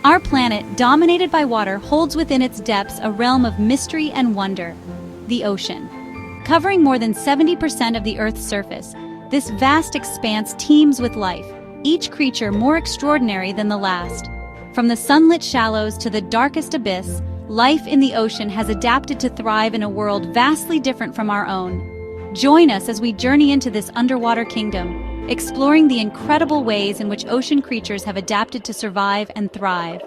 Our planet, dominated by water, holds within its depths a realm of mystery and wonder, the ocean. Covering more than 70% of the Earth's surface, this vast expanse teems with life, each creature more extraordinary than the last. From the sunlit shallows to the darkest abyss, life in the ocean has adapted to thrive in a world vastly different from our own. Join us as we journey into this underwater kingdom, exploring the incredible ways in which ocean creatures have adapted to survive and thrive.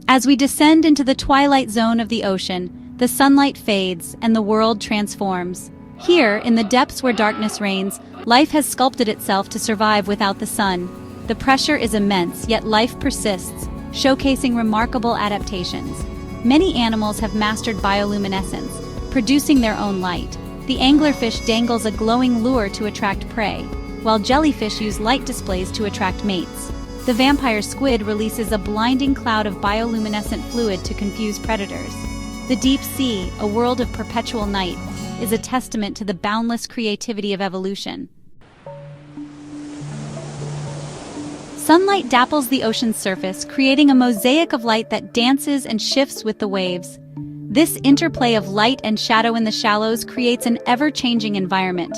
As we descend into the twilight zone of the ocean, the sunlight fades and the world transforms. Here, in the depths where darkness reigns, life has sculpted itself to survive without the sun. The pressure is immense, yet life persists, showcasing remarkable adaptations. Many animals have mastered bioluminescence, producing their own light. The anglerfish dangles a glowing lure to attract prey, while jellyfish use light displays to attract mates. The vampire squid releases a blinding cloud of bioluminescent fluid to confuse predators. The deep sea, a world of perpetual night, is a testament to the boundless creativity of evolution. Sunlight dapples the ocean's surface, creating a mosaic of light that dances and shifts with the waves. This interplay of light and shadow in the shallows creates an ever-changing environment.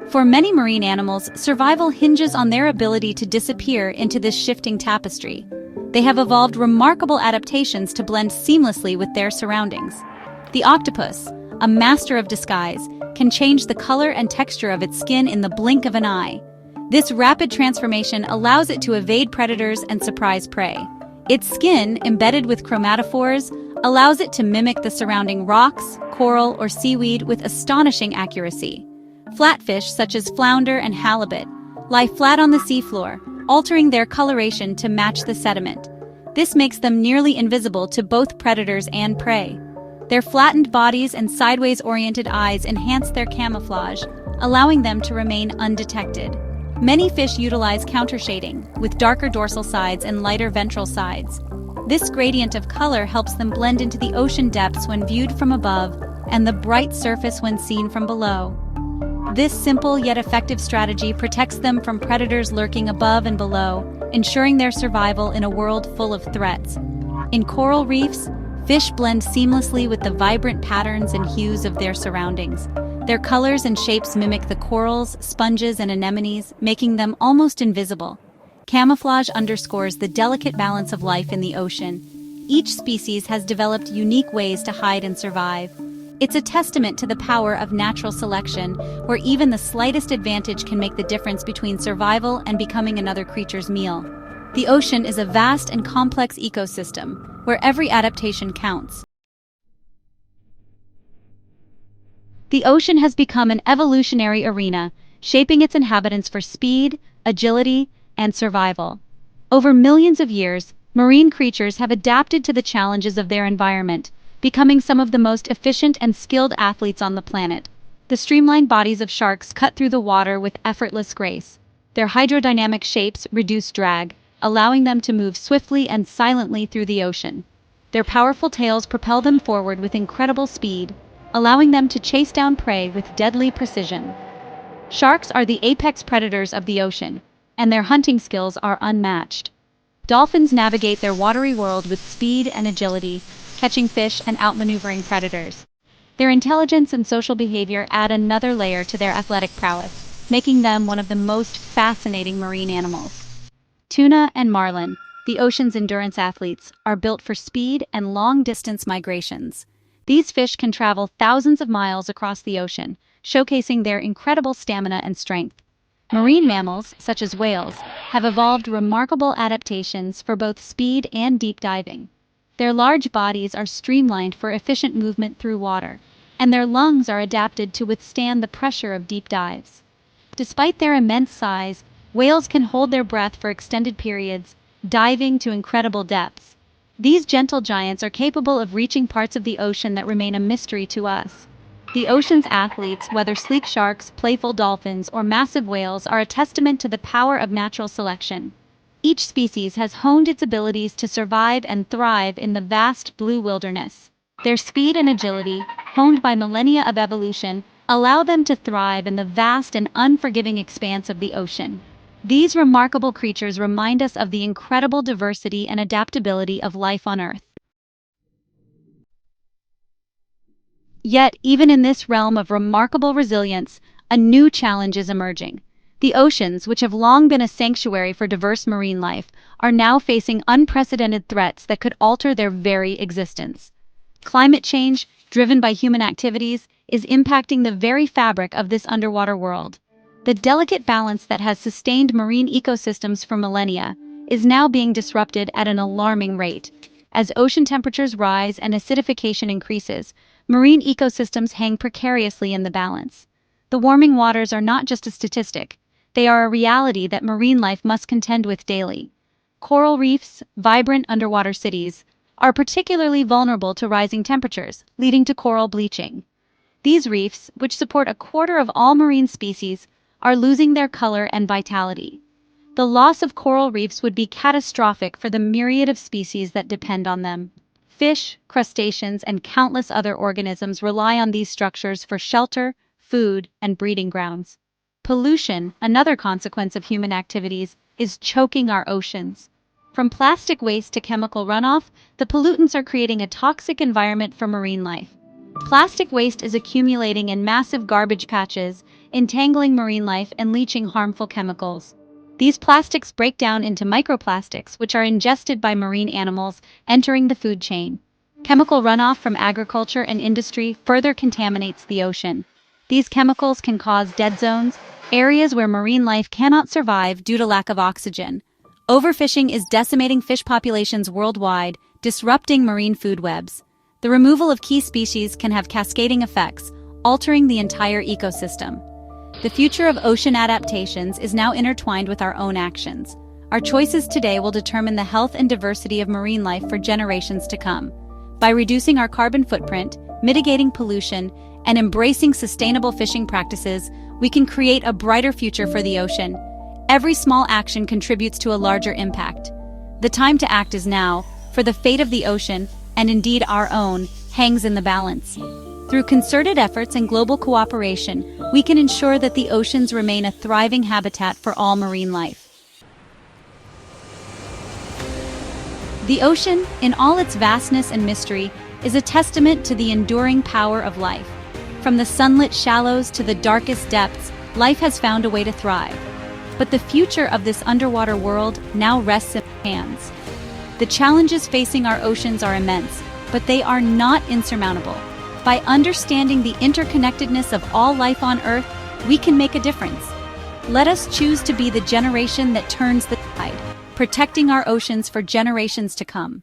For many marine animals, survival hinges on their ability to disappear into this shifting tapestry. They have evolved remarkable adaptations to blend seamlessly with their surroundings. The octopus, a master of disguise, can change the color and texture of its skin in the blink of an eye. This rapid transformation allows it to evade predators and surprise prey. Its skin, embedded with chromatophores, allows it to mimic the surrounding rocks, coral, or seaweed with astonishing accuracy. Flatfish, such as flounder and halibut, lie flat on the seafloor, altering their coloration to match the sediment. This makes them nearly invisible to both predators and prey. Their flattened bodies and sideways-oriented eyes enhance their camouflage, allowing them to remain undetected. Many fish utilize countershading, with darker dorsal sides and lighter ventral sides. This gradient of color helps them blend into the ocean depths when viewed from above and the bright surface when seen from below. This simple yet effective strategy protects them from predators lurking above and below, ensuring their survival in a world full of threats. In coral reefs, fish blend seamlessly with the vibrant patterns and hues of their surroundings. Their colors and shapes mimic the corals, sponges, and anemones, making them almost invisible. Camouflage underscores the delicate balance of life in the ocean. Each species has developed unique ways to hide and survive. It's a testament to the power of natural selection, where even the slightest advantage can make the difference between survival and becoming another creature's meal. The ocean is a vast and complex ecosystem, where every adaptation counts. The ocean has become an evolutionary arena, shaping its inhabitants for speed, agility, and survival. Over millions of years, marine creatures have adapted to the challenges of their environment, becoming some of the most efficient and skilled athletes on the planet. The streamlined bodies of sharks cut through the water with effortless grace. Their hydrodynamic shapes reduce drag, allowing them to move swiftly and silently through the ocean. Their powerful tails propel them forward with incredible speed, allowing them to chase down prey with deadly precision. Sharks are the apex predators of the ocean, and their hunting skills are unmatched. Dolphins navigate their watery world with speed and agility, catching fish and outmaneuvering predators. Their intelligence and social behavior add another layer to their athletic prowess, making them one of the most fascinating marine animals. Tuna and marlin, the ocean's endurance athletes, are built for speed and long-distance migrations. These fish can travel thousands of miles across the ocean, showcasing their incredible stamina and strength. Marine mammals, such as whales, have evolved remarkable adaptations for both speed and deep diving. Their large bodies are streamlined for efficient movement through water, and their lungs are adapted to withstand the pressure of deep dives. Despite their immense size, whales can hold their breath for extended periods, diving to incredible depths. These gentle giants are capable of reaching parts of the ocean that remain a mystery to us. The ocean's athletes, whether sleek sharks, playful dolphins, or massive whales, are a testament to the power of natural selection. Each species has honed its abilities to survive and thrive in the vast blue wilderness. Their speed and agility, honed by millennia of evolution, allow them to thrive in the vast and unforgiving expanse of the ocean. These remarkable creatures remind us of the incredible diversity and adaptability of life on Earth. Yet, even in this realm of remarkable resilience, a new challenge is emerging. The oceans, which have long been a sanctuary for diverse marine life, are now facing unprecedented threats that could alter their very existence. Climate change, driven by human activities, is impacting the very fabric of this underwater world. The delicate balance that has sustained marine ecosystems for millennia is now being disrupted at an alarming rate. As ocean temperatures rise and acidification increases, marine ecosystems hang precariously in the balance. The warming waters are not just a statistic, they are a reality that marine life must contend with daily. Coral reefs, vibrant underwater cities, are particularly vulnerable to rising temperatures, leading to coral bleaching. These reefs, which support a quarter of all marine species, are losing their color and vitality. The loss of coral reefs would be catastrophic for the myriad of species that depend on them. Fish, crustaceans, and countless other organisms rely on these structures for shelter, food, and breeding grounds. Pollution, another consequence of human activities, is choking our oceans. From plastic waste to chemical runoff, the pollutants are creating a toxic environment for marine life. Plastic waste is accumulating in massive garbage patches, entangling marine life and leaching harmful chemicals. These plastics break down into microplastics, which are ingested by marine animals, entering the food chain. Chemical runoff from agriculture and industry further contaminates the ocean. These chemicals can cause dead zones, areas where marine life cannot survive due to lack of oxygen. Overfishing is decimating fish populations worldwide, disrupting marine food webs. The removal of key species can have cascading effects, altering the entire ecosystem. The future of ocean adaptations is now intertwined with our own actions. Our choices today will determine the health and diversity of marine life for generations to come. By reducing our carbon footprint, mitigating pollution, and embracing sustainable fishing practices, we can create a brighter future for the ocean. Every small action contributes to a larger impact. The time to act is now, for the fate of the ocean, and indeed our own, hangs in the balance. Through concerted efforts and global cooperation, we can ensure that the oceans remain a thriving habitat for all marine life. The ocean, in all its vastness and mystery, is a testament to the enduring power of life. From the sunlit shallows to the darkest depths, life has found a way to thrive. But the future of this underwater world now rests in our hands. The challenges facing our oceans are immense, but they are not insurmountable. By understanding the interconnectedness of all life on Earth, we can make a difference. Let us choose to be the generation that turns the tide, protecting our oceans for generations to come.